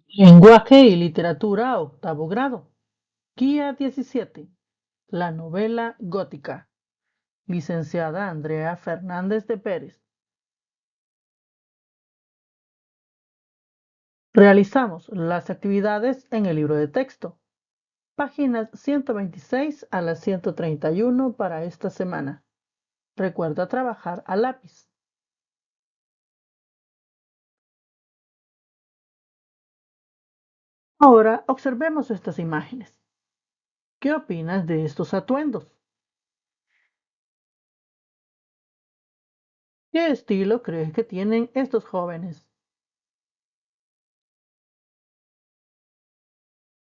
Lenguaje y literatura, octavo grado. Guía 17. La novela gótica. Licenciada Andrea Fernández de Pérez. Realizamos las actividades en el libro de texto. Páginas 126 a las 131 para esta semana. Recuerda trabajar a lápiz. Ahora observemos estas imágenes. ¿Qué opinas de estos atuendos? ¿Qué estilo crees que tienen estos jóvenes?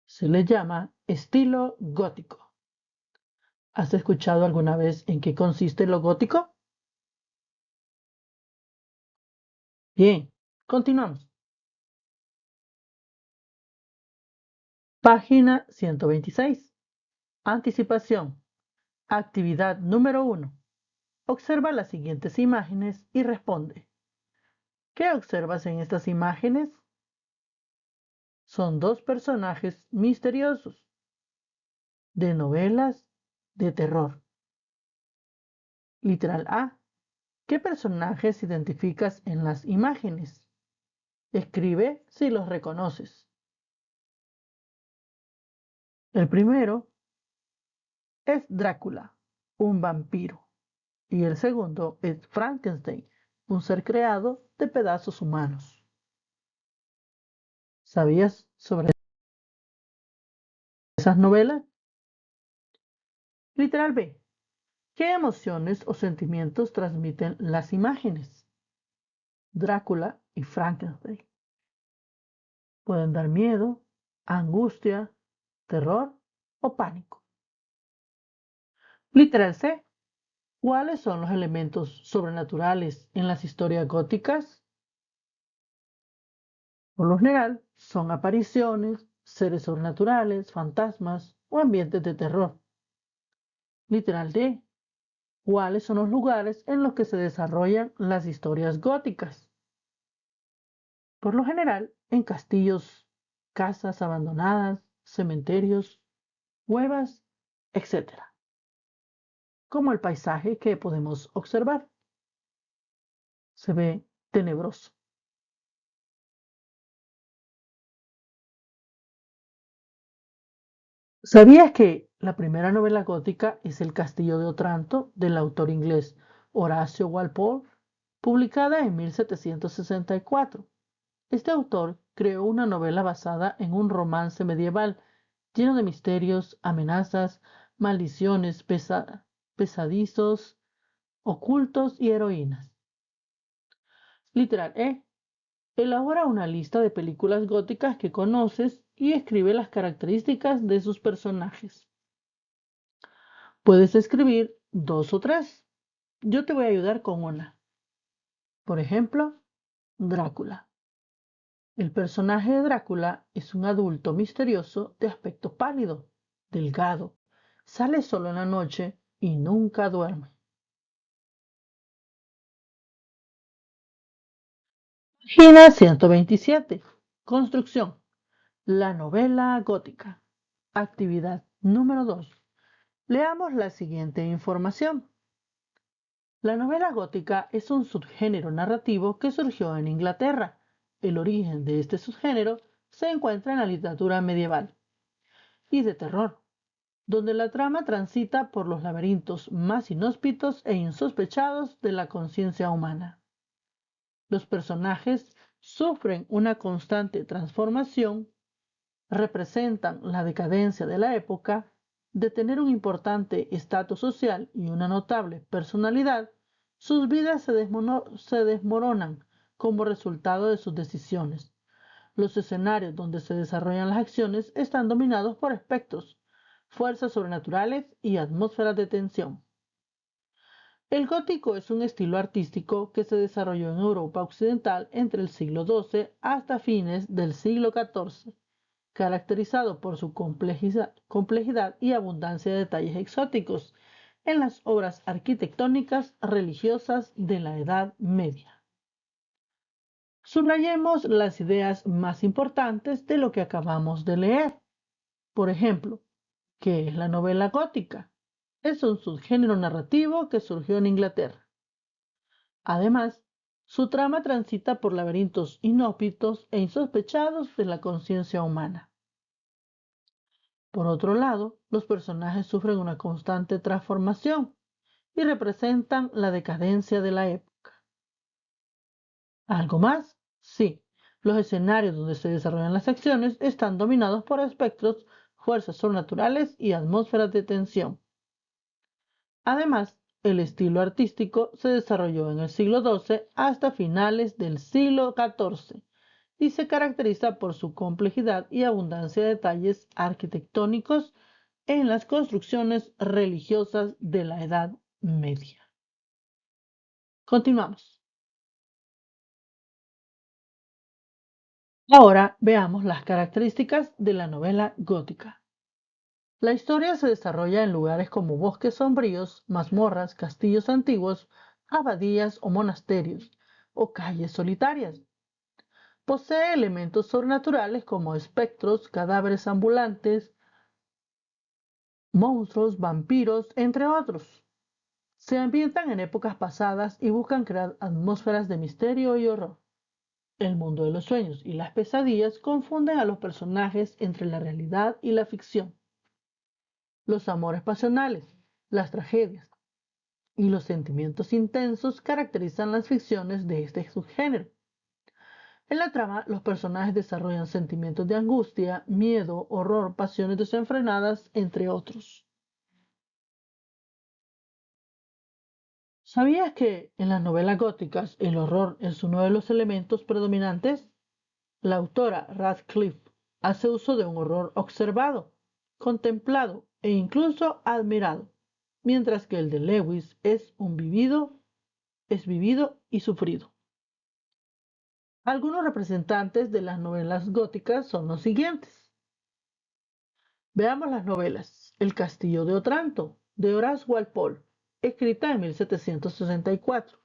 Se le llama estilo gótico. ¿Has escuchado alguna vez en qué consiste lo gótico? Bien, continuamos. Página 126. Anticipación. Actividad número 1. Observa las siguientes imágenes y responde. ¿Qué observas en estas imágenes? Son dos personajes misteriosos de novelas de terror. Literal A. ¿Qué personajes identificas en las imágenes? Escribe si los reconoces. El primero es Drácula, un vampiro, y el segundo es Frankenstein, un ser creado de pedazos humanos. ¿Sabías sobre esas novelas? Literal B. ¿Qué emociones o sentimientos transmiten las imágenes? Drácula y Frankenstein. Pueden dar miedo, angustia, terror o pánico. Literal C. ¿Cuáles son los elementos sobrenaturales en las historias góticas? Por lo general, son apariciones, seres sobrenaturales, fantasmas o ambientes de terror. Literal D. ¿Cuáles son los lugares en los que se desarrollan las historias góticas? Por lo general, en castillos, casas abandonadas, cementerios, cuevas, etc. Como el paisaje que podemos observar. Se ve tenebroso. ¿Sabías que la primera novela gótica es El Castillo de Otranto, del autor inglés Horacio Walpole, publicada en 1764? Este autor creó una novela basada en un romance medieval lleno de misterios, amenazas, maldiciones, pesadizos, ocultos y heroínas. Literal E. Elabora una lista de películas góticas que conoces y escribe las características de sus personajes. Puedes escribir dos o tres. Yo te voy a ayudar con una. Por ejemplo, Drácula. El personaje de Drácula es un adulto misterioso de aspecto pálido, delgado, sale solo en la noche y nunca duerme. Página 127. Construcción. La novela gótica. Actividad número 2. Leamos la siguiente información. La novela gótica es un subgénero narrativo que surgió en Inglaterra. El origen de este subgénero se encuentra en la literatura medieval y de terror, donde la trama transita por los laberintos más inhóspitos e insospechados de la conciencia humana. Los personajes sufren una constante transformación, representan la decadencia de la época, de tener un importante estatus social y una notable personalidad, sus vidas se desmoronan como resultado de sus decisiones. Los escenarios donde se desarrollan las acciones están dominados por espectros, fuerzas sobrenaturales y atmósferas de tensión. El gótico es un estilo artístico que se desarrolló en Europa occidental entre el siglo XII hasta fines del siglo XIV, caracterizado por su complejidad y abundancia de detalles exóticos en las obras arquitectónicas religiosas de la Edad Media. Subrayemos las ideas más importantes de lo que acabamos de leer. Por ejemplo, ¿qué es la novela gótica? Es un subgénero narrativo que surgió en Inglaterra. Además, su trama transita por laberintos inhóspitos e insospechados de la conciencia humana. Por otro lado, los personajes sufren una constante transformación y representan la decadencia de la época. ¿Algo más? Sí, los escenarios donde se desarrollan las acciones están dominados por espectros, fuerzas sobrenaturales y atmósferas de tensión. Además, el estilo artístico se desarrolló en el siglo XII hasta finales del siglo XIV y se caracteriza por su complejidad y abundancia de detalles arquitectónicos en las construcciones religiosas de la Edad Media. Continuamos. Ahora veamos las características de la novela gótica. La historia se desarrolla en lugares como bosques sombríos, mazmorras, castillos antiguos, abadías o monasterios, o calles solitarias. Posee elementos sobrenaturales como espectros, cadáveres ambulantes, monstruos, vampiros, entre otros. Se ambientan en épocas pasadas y buscan crear atmósferas de misterio y horror. El mundo de los sueños y las pesadillas confunden a los personajes entre la realidad y la ficción. Los amores pasionales, las tragedias y los sentimientos intensos caracterizan las ficciones de este subgénero. En la trama, los personajes desarrollan sentimientos de angustia, miedo, horror, pasiones desenfrenadas, entre otros. ¿Sabías que en las novelas góticas el horror es uno de los elementos predominantes? La autora Radcliffe hace uso de un horror observado, contemplado e incluso admirado, mientras que el de Lewis es vivido y sufrido. Algunos representantes de las novelas góticas son los siguientes. Veamos las novelas. El Castillo de Otranto, de Horace Walpole, escrita en 1764.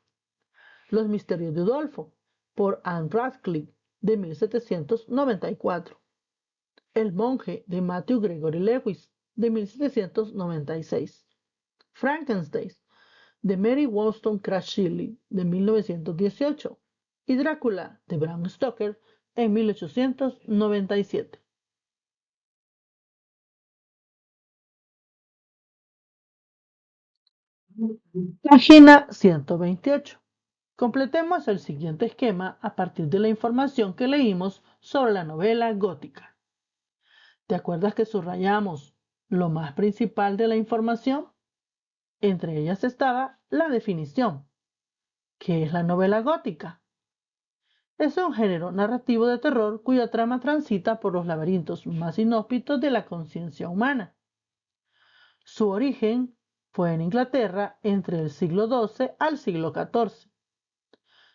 Los Misterios de Udolfo, por Anne Radcliffe, de 1794. El Monje, de Matthew Gregory Lewis, de 1796. Frankenstein, de Mary Wollstonecraft Shelley, de 1918. Y Drácula, de Bram Stoker, en 1897. Página 128. Completemos el siguiente esquema a partir de la información que leímos sobre la novela gótica. ¿Te acuerdas que subrayamos lo más principal de la información? Entre ellas estaba la definición. ¿Qué es la novela gótica? Es un género narrativo de terror cuya trama transita por los laberintos más inhóspitos de la conciencia humana. Su origen fue en Inglaterra entre el siglo XII al siglo XIV.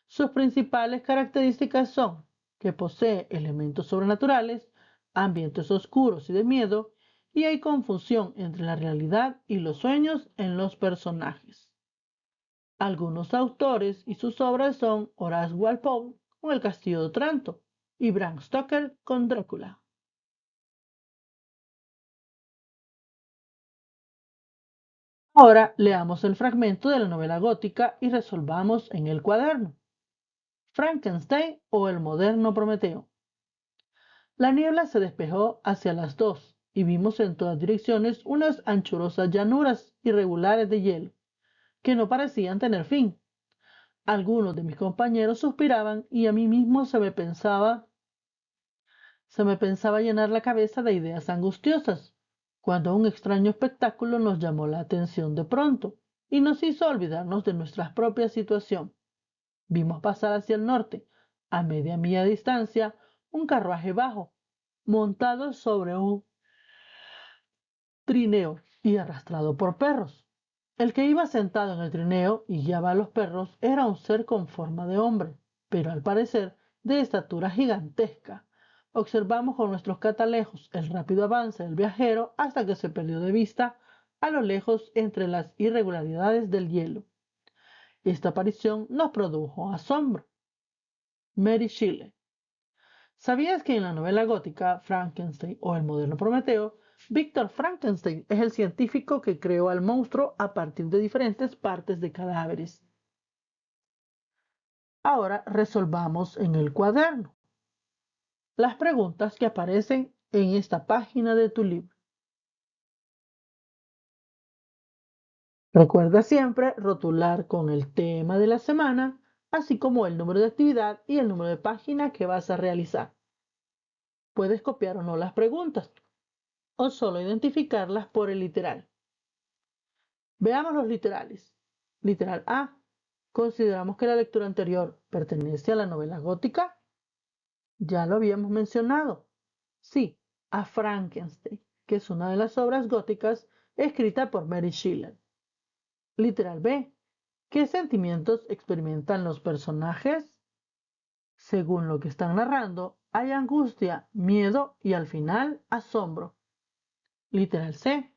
Sus principales características son que posee elementos sobrenaturales, ambientes oscuros y de miedo, y hay confusión entre la realidad y los sueños en los personajes. Algunos autores y sus obras son Horace Walpole con El Castillo de Otranto y Bram Stoker con Drácula. Ahora leamos el fragmento de la novela gótica y resolvamos en el cuaderno. Frankenstein o el moderno Prometeo. La niebla se despejó hacia las 2 y vimos en todas direcciones unas anchurosas llanuras irregulares de hielo, que no parecían tener fin. Algunos de mis compañeros suspiraban y a mí mismo se me pensaba llenar la cabeza de ideas angustiosas, cuando un extraño espectáculo nos llamó la atención de pronto y nos hizo olvidarnos de nuestra propia situación. Vimos pasar hacia el norte, a media milla de distancia, un carruaje bajo, montado sobre un trineo y arrastrado por perros. El que iba sentado en el trineo y guiaba a los perros era un ser con forma de hombre, pero al parecer de estatura gigantesca. Observamos con nuestros catalejos el rápido avance del viajero hasta que se perdió de vista a lo lejos entre las irregularidades del hielo. Esta aparición nos produjo asombro. Mary Shelley. ¿Sabías que en la novela gótica Frankenstein o el moderno Prometeo, Víctor Frankenstein es el científico que creó al monstruo a partir de diferentes partes de cadáveres? Ahora resolvamos en el cuaderno las preguntas que aparecen en esta página de tu libro. Recuerda siempre rotular con el tema de la semana, así como el número de actividad y el número de página que vas a realizar. Puedes copiar o no las preguntas, o solo identificarlas por el literal. Veamos los literales. Literal A. ¿Consideramos que la lectura anterior pertenece a la novela gótica? Ya lo habíamos mencionado. Sí, a Frankenstein, que es una de las obras góticas escrita por Mary Shelley. Literal B. ¿Qué sentimientos experimentan los personajes? Según lo que están narrando, hay angustia, miedo y al final asombro. Literal C.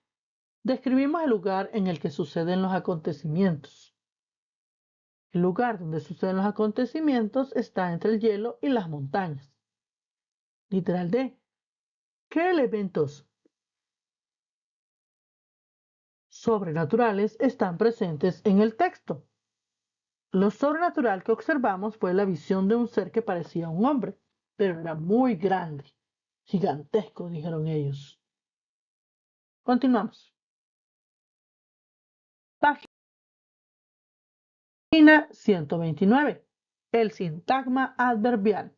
Describimos el lugar en el que suceden los acontecimientos. El lugar donde suceden los acontecimientos está entre el hielo y las montañas. Literal D. ¿Qué elementos sobrenaturales están presentes en el texto? Lo sobrenatural que observamos fue la visión de un ser que parecía un hombre, pero era muy grande, gigantesco, dijeron ellos. Continuamos. Página 129. El sintagma adverbial.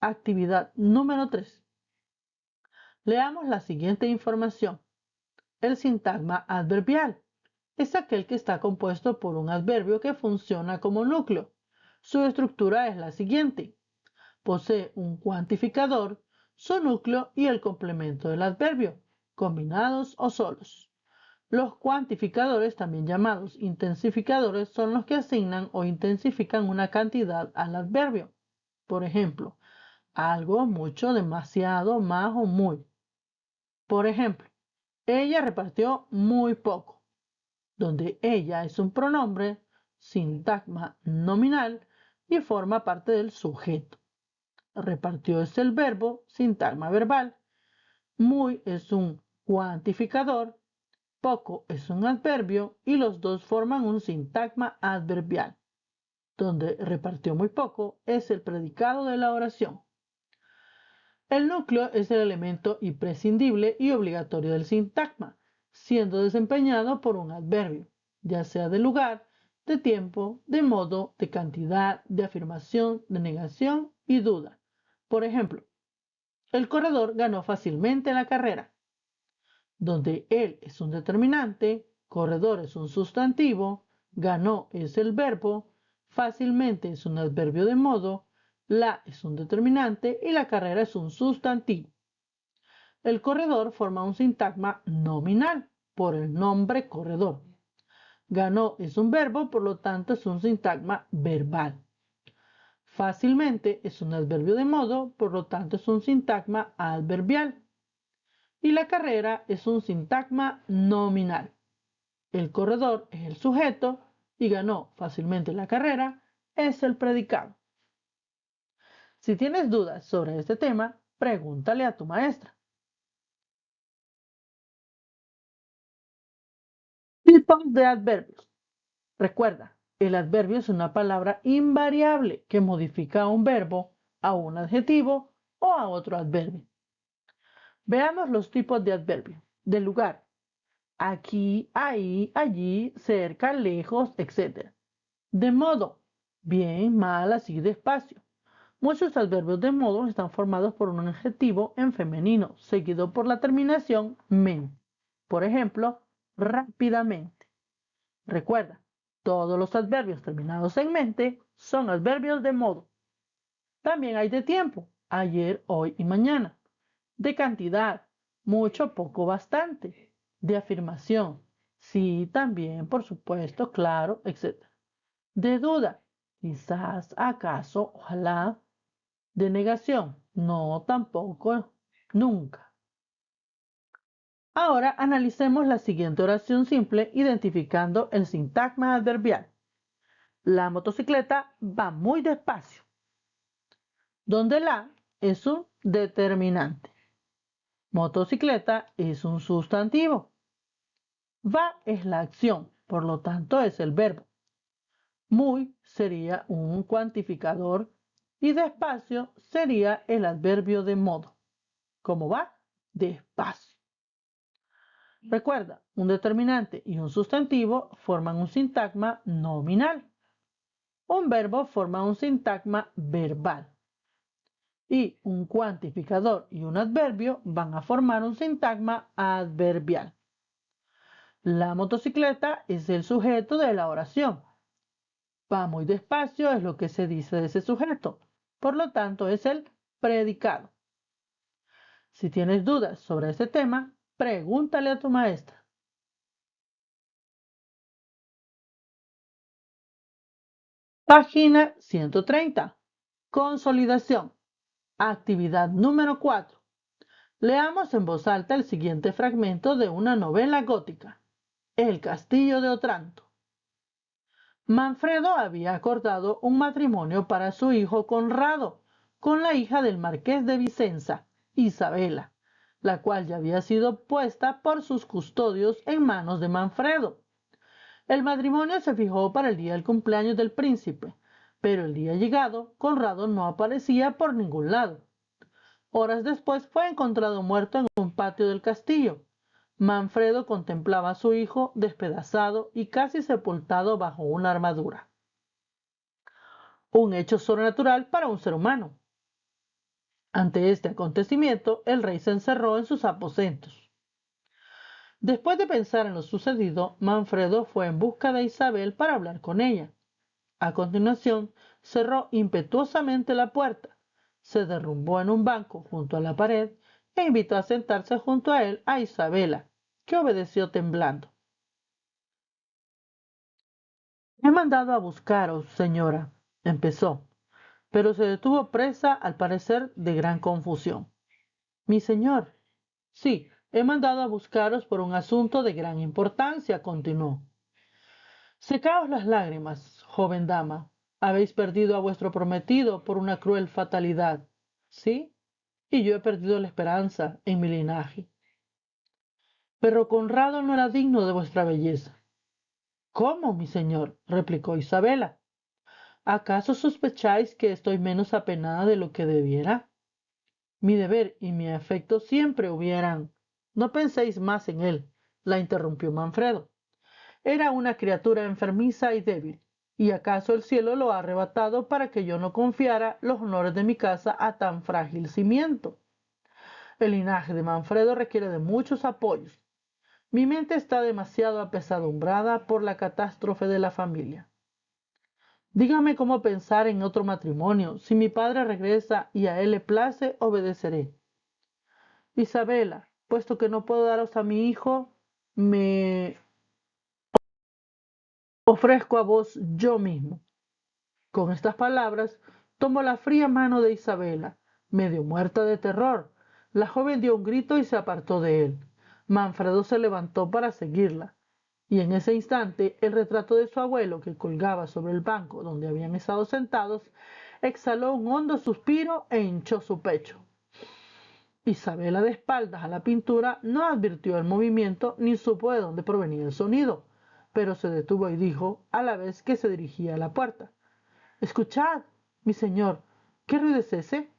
Actividad número 3. Leamos la siguiente información. El sintagma adverbial es aquel que está compuesto por un adverbio que funciona como núcleo. Su estructura es la siguiente. Posee un cuantificador, su núcleo y el complemento del adverbio, combinados o solos. Los cuantificadores, también llamados intensificadores, son los que asignan o intensifican una cantidad al adverbio. Por ejemplo, algo, mucho, demasiado, más o muy. Por ejemplo, ella repartió muy poco, donde ella es un pronombre, sintagma nominal y forma parte del sujeto. Repartió es el verbo, sintagma verbal. Muy es un cuantificador, poco es un adverbio y los dos forman un sintagma adverbial, donde repartió muy poco es el predicado de la oración. El núcleo es el elemento imprescindible y obligatorio del sintagma, siendo desempeñado por un adverbio, ya sea de lugar, de tiempo, de modo, de cantidad, de afirmación, de negación y duda. Por ejemplo, el corredor ganó fácilmente la carrera, donde él es un determinante, corredor es un sustantivo, ganó es el verbo, fácilmente es un adverbio de modo, la es un determinante y la carrera es un sustantivo. El corredor forma un sintagma nominal por el nombre corredor. Ganó es un verbo, por lo tanto es un sintagma verbal. Fácilmente es un adverbio de modo, por lo tanto es un sintagma adverbial. Y la carrera es un sintagma nominal. El corredor es el sujeto y ganó fácilmente la carrera es el predicado. Si tienes dudas sobre este tema, pregúntale a tu maestra. Tipos de adverbios. Recuerda, el adverbio es una palabra invariable que modifica a un verbo, a un adjetivo o a otro adverbio. Veamos los tipos de adverbio. De lugar. Aquí, ahí, allí, cerca, lejos, etc. De modo. Bien, mal, así, despacio. Muchos adverbios de modo están formados por un adjetivo en femenino, seguido por la terminación men. Por ejemplo, rápidamente. Recuerda, todos los adverbios terminados en mente son adverbios de modo. También hay de tiempo, ayer, hoy y mañana. De cantidad, mucho, poco, bastante. De afirmación, sí, también, por supuesto, claro, etc. De duda, quizás, acaso, ojalá. De negación, no, tampoco, nunca. Ahora analicemos la siguiente oración simple identificando el sintagma adverbial. La motocicleta va muy despacio. donde la es un determinante. Motocicleta es un sustantivo. Va es la acción, por lo tanto es el verbo. Muy sería un cuantificador y despacio sería el adverbio de modo. ¿Cómo va? Despacio. Recuerda, un determinante y un sustantivo forman un sintagma nominal. Un verbo forma un sintagma verbal. Y un cuantificador y un adverbio van a formar un sintagma adverbial. La motocicleta es el sujeto de la oración. Va muy despacio es lo que se dice de ese sujeto. Por lo tanto, es el predicado. Si tienes dudas sobre este tema, pregúntale a tu maestra. Página 130. Consolidación. Actividad número 4. Leamos en voz alta el siguiente fragmento de una novela gótica, El Castillo de Otranto. Manfredo había acordado un matrimonio para su hijo Conrado con la hija del marqués de Vicenza, Isabela, la cual ya había sido puesta por sus custodios en manos de Manfredo. El matrimonio se fijó para el día del cumpleaños del príncipe, pero el día llegado, Conrado no aparecía por ningún lado. Horas después fue encontrado muerto en un patio del castillo. Manfredo contemplaba a su hijo despedazado y casi sepultado bajo una armadura. Un hecho sobrenatural para un ser humano. Ante este acontecimiento, el rey se encerró en sus aposentos. Después de pensar en lo sucedido, Manfredo fue en busca de Isabel para hablar con ella. A continuación, cerró impetuosamente la puerta, se derrumbó en un banco junto a la pared e invitó a sentarse junto a él a Isabela, que obedeció temblando. He mandado a buscaros, señora, empezó, pero se detuvo presa, al parecer, de gran confusión. Mi señor, sí, he mandado a buscaros por un asunto de gran importancia, continuó. Secaos las lágrimas, joven dama. Habéis perdido a vuestro prometido por una cruel fatalidad, ¿sí? Y yo he perdido la esperanza en mi linaje. Pero Conrado no era digno de vuestra belleza. ¿Cómo, mi señor? Replicó Isabela. ¿Acaso sospecháis que estoy menos apenada de lo que debiera? Mi deber y mi afecto siempre hubieran... No penséis más en él, la interrumpió Manfredo. Era una criatura enfermiza y débil, y acaso el cielo lo ha arrebatado para que yo no confiara los honores de mi casa a tan frágil cimiento. El linaje de Manfredo requiere de muchos apoyos. Mi mente está demasiado apesadumbrada por la catástrofe de la familia. Dígame cómo pensar en otro matrimonio. Si mi padre regresa y a él le place, obedeceré. Isabela, puesto que no puedo daros a mi hijo, me ofrezco a vos yo mismo. Con estas palabras, tomó la fría mano de Isabela, medio muerta de terror. La joven dio un grito y se apartó de él. Manfredo se levantó para seguirla, y en ese instante el retrato de su abuelo, que colgaba sobre el banco donde habían estado sentados, exhaló un hondo suspiro e hinchó su pecho. Isabela, de espaldas a la pintura, no advirtió el movimiento ni supo de dónde provenía el sonido, pero se detuvo y dijo, a la vez que se dirigía a la puerta: Escuchad, mi señor, ¿qué ruido es ese?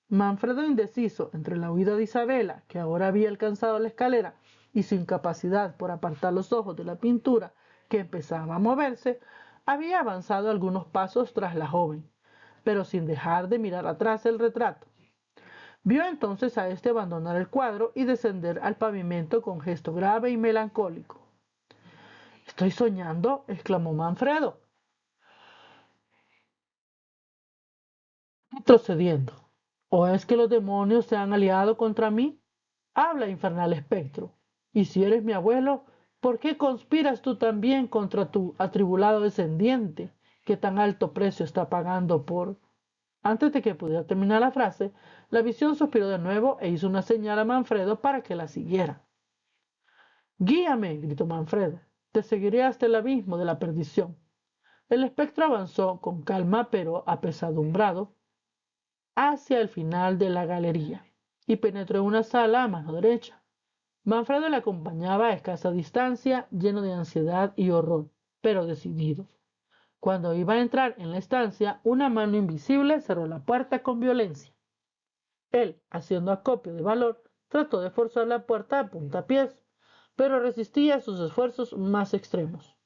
Manfredo, indeciso entre la huida de Isabela, que ahora había alcanzado la escalera, y su incapacidad por apartar los ojos de la pintura, que empezaba a moverse, había avanzado algunos pasos tras la joven, pero sin dejar de mirar atrás el retrato. Vio entonces a éste abandonar el cuadro y descender al pavimento con gesto grave y melancólico. «¿Estoy soñando?», exclamó Manfredo, retrocediendo. ¿O es que los demonios se han aliado contra mí? Habla, infernal espectro. Y si eres mi abuelo, ¿por qué conspiras tú también contra tu atribulado descendiente, que tan alto precio está pagando por... Antes de que pudiera terminar la frase, la visión suspiró de nuevo e hizo una señal a Manfredo para que la siguiera. «Guíame», gritó Manfredo. «Te seguiré hasta el abismo de la perdición». El espectro avanzó con calma pero apesadumbrado, hacia el final de la galería y penetró en una sala a mano derecha. Manfredo le acompañaba a escasa distancia, lleno de ansiedad y horror, pero decidido. Cuando iba a entrar en la estancia, una mano invisible cerró la puerta con violencia. Él, haciendo acopio de valor, trató de forzar la puerta a puntapiés, pero resistía sus esfuerzos más extremos.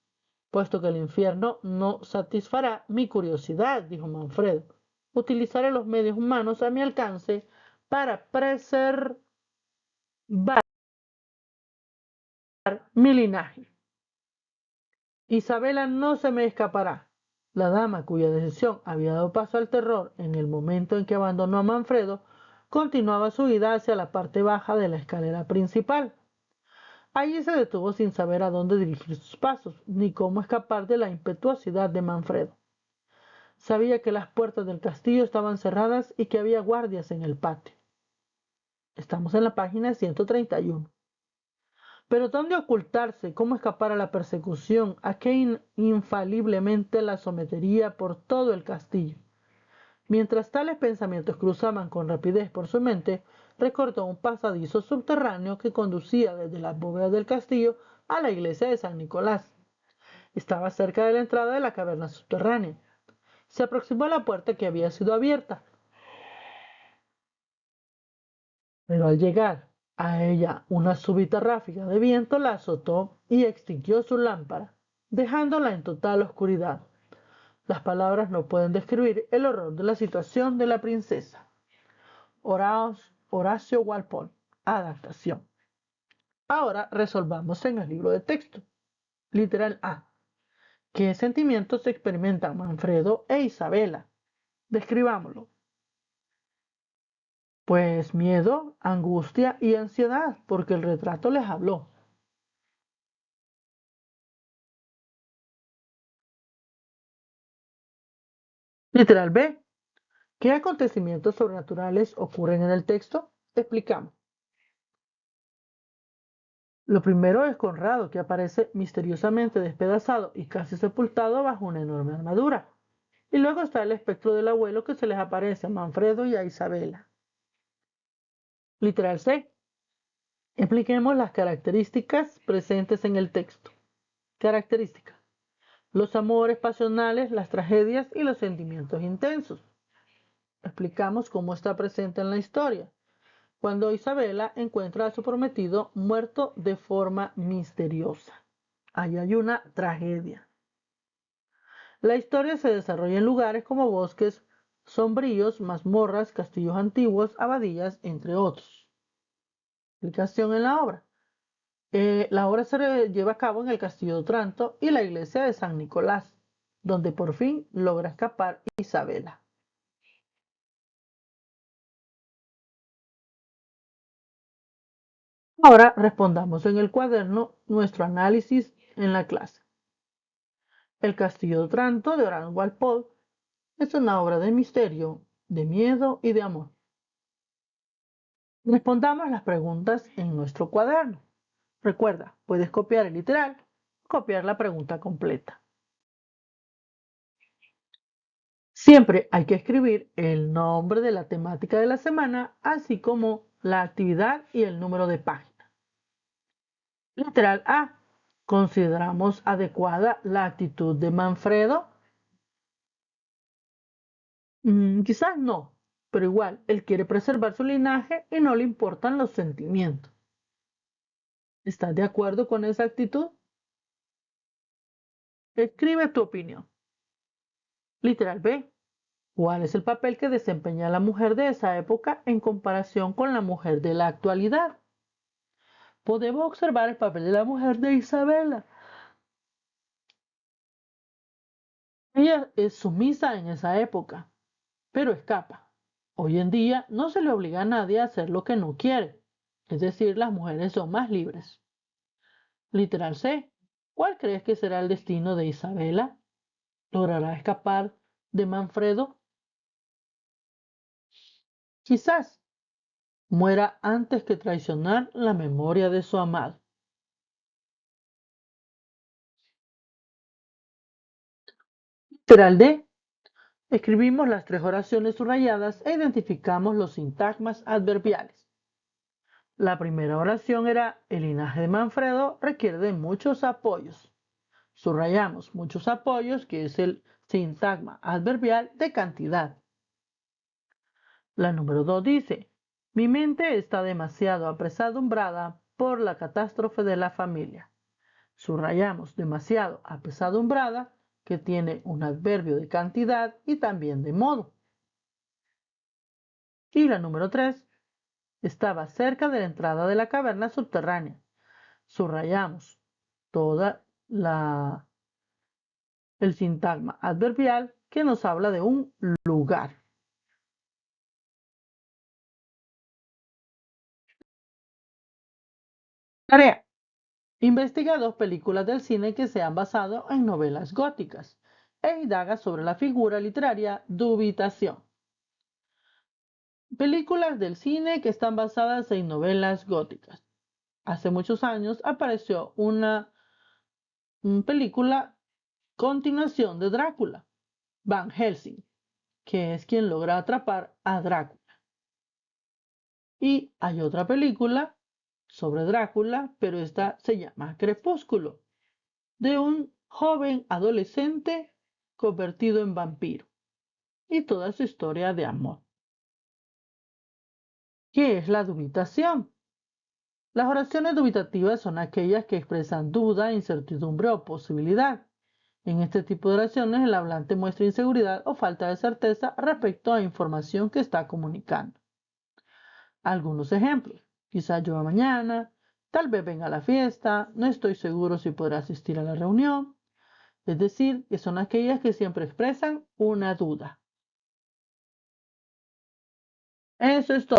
Puesto que el infierno no satisfará mi curiosidad, dijo Manfredo, utilizaré los medios humanos a mi alcance para preservar mi linaje. Isabela no se me escapará. La dama, cuya decisión había dado paso al terror en el momento en que abandonó a Manfredo, continuaba su ida hacia la parte baja de la escalera principal. Allí se detuvo sin saber a dónde dirigir sus pasos, ni cómo escapar de la impetuosidad de Manfredo. Sabía que las puertas del castillo estaban cerradas y que había guardias en el patio. Estamos en la página 131. Pero ¿dónde ocultarse? ¿Cómo escapar a la persecución? ¿A qué infaliblemente la sometería por todo el castillo? Mientras tales pensamientos cruzaban con rapidez por su mente, recordó un pasadizo subterráneo que conducía desde las bóvedas del castillo a la iglesia de San Nicolás. Estaba cerca de la entrada de la caverna subterránea. Se aproximó a la puerta que había sido abierta, pero al llegar a ella una súbita ráfaga de viento la azotó y extinguió su lámpara, dejándola en total oscuridad. Las palabras no pueden describir el horror de la situación de la princesa. Horacio Walpole, adaptación. Ahora resolvamos en el libro de texto. Literal A. ¿Qué sentimientos experimentan Manfredo e Isabela? Describámoslo. Pues miedo, angustia y ansiedad, porque el retrato les habló. Literal B. ¿Qué acontecimientos sobrenaturales ocurren en el texto? Explicamos. Lo primero es Conrado, que aparece misteriosamente despedazado y casi sepultado bajo una enorme armadura. Y luego está el espectro del abuelo que se les aparece a Manfredo y a Isabela. Literal C. Expliquemos las características presentes en el texto. Características. Los amores pasionales, las tragedias y los sentimientos intensos. Explicamos cómo está presente en la historia. Cuando Isabela encuentra a su prometido muerto de forma misteriosa. Ahí hay una tragedia. La historia se desarrolla en lugares como bosques sombríos, mazmorras, castillos antiguos, abadías, entre otros. Explicación en la obra. La obra se lleva a cabo en el castillo de Otranto y la iglesia de San Nicolás, donde por fin logra escapar Isabela. Ahora respondamos en el cuaderno nuestro análisis en la clase. El castillo de Otranto de Horace Walpole es una obra de misterio, de miedo y de amor. Respondamos las preguntas en nuestro cuaderno. Recuerda, puedes copiar el literal o copiar la pregunta completa. Siempre hay que escribir el nombre de la temática de la semana, así como la actividad y el número de página. Literal A. ¿Consideramos adecuada la actitud de Manfredo? Quizás no, pero igual, él quiere preservar su linaje y no le importan los sentimientos. ¿Estás de acuerdo con esa actitud? Escribe tu opinión. Literal B. ¿Cuál es el papel que desempeña la mujer de esa época en comparación con la mujer de la actualidad? Podemos observar el papel de la mujer de Isabela. Ella es sumisa en esa época, pero escapa. Hoy en día no se le obliga a nadie a hacer lo que no quiere. Es decir, las mujeres son más libres. Literal C. ¿Cuál crees que será el destino de Isabela? ¿Logrará escapar de Manfredo? Quizás muera antes que traicionar la memoria de su amado. Literal D. Escribimos las 3 oraciones subrayadas e identificamos los sintagmas adverbiales. La primera oración era: el linaje de Manfredo requiere de muchos apoyos. Subrayamos muchos apoyos, que es el sintagma adverbial de cantidad. La número 2 dice: mi mente está demasiado apesadumbrada por la catástrofe de la familia. Subrayamos demasiado apesadumbrada, que tiene un adverbio de cantidad y también de modo. Y la número 3: estaba cerca de la entrada de la caverna subterránea. Subrayamos toda el sintagma adverbial que nos habla de un lugar. Tarea: investiga 2 películas del cine que se han basado en novelas góticas e indaga sobre la figura literaria dubitación. Películas del cine que están basadas en novelas góticas. Hace muchos años apareció una película continuación de Drácula, Van Helsing, que es quien logra atrapar a Drácula. Y hay otra película sobre Drácula, pero esta se llama Crepúsculo, de un joven adolescente convertido en vampiro y toda su historia de amor. ¿Qué es la dubitación? Las oraciones dubitativas son aquellas que expresan duda, incertidumbre o posibilidad. En este tipo de oraciones el hablante muestra inseguridad o falta de certeza respecto a información que está comunicando. Algunos ejemplos: quizás llueva mañana, tal vez venga a la fiesta, no estoy seguro si podrá asistir a la reunión. Es decir, que son aquellas que siempre expresan una duda. Eso es todo.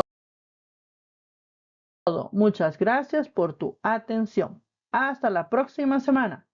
Muchas gracias por tu atención. Hasta la próxima semana.